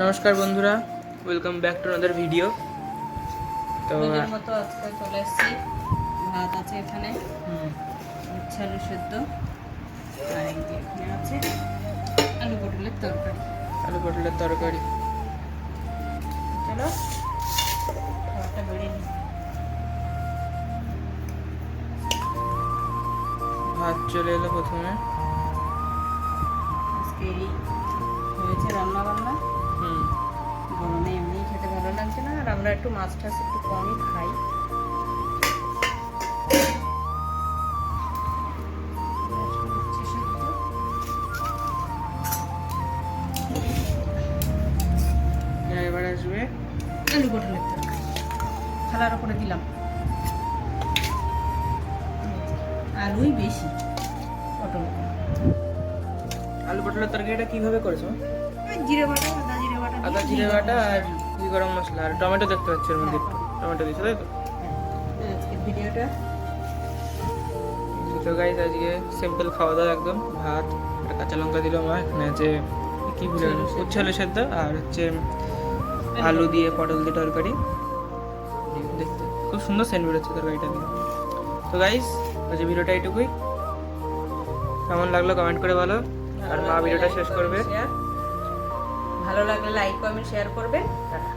নমস্কার বন্ধুরা, welcome back to another video. তো রোজের মতো আজকে চলে এসেছি। ভাত আছে এখানে, উচ্ছে আলু সেদ্ধ, আর এই যে এখানে আছে আলু পটলের তরকারি। আলু পটলের তরকারি। চলো খাবারটা বেড়ে নিই। ভাত চলে এলো প্রথমে। আজকে এই হয়েছে রান্না বান্না। হুম গরমে এমনি খেতে ভালো লাগছে না, আর আমরা একটু মাছ টাছ একটু কমই খাই। উচ্ছে সেদ্ধ, এবার আসবে আলু পটলের তরকারি থালার উপরে দিলাম। আলুই বেশি, পটল কম। আলু পটলের তরকারিটা কিভাবে করেছো? ওই জিরে বাটা, আদা জিরে বাটা, আদা জিরে বাটা আর ঘি গরম মশলা আর টমেটো দেখতে পাচ্ছি এর মধ্যে। টমেটো দিয়েছো তাই তো? আজকের ভিডিওটা তো গাইস আজকে সিম্পল খাওয়া দাওয়া একদম। ভাত, একটা কাঁচা লঙ্কা দিল মা। এখানে আছে কি ভুলে গেলাম, উচ্ছে আলু সেদ্ধ, আর হচ্ছে আলু দিয়ে পটল দিয়ে তরকারি। দেখতে খুব সুন্দর সেন্ট বেরোচ্ছে তরকারিটা দিয়ে। তো গাইস আজ ভিডিওটা এইটুকুই। কেমন লাগলো কমেন্ট করে বলো, আর মা ভিডিওটা শেষ করবে। ভালো লাগলে লাইক কমেন্ট শেয়ার করবেন। টাটা।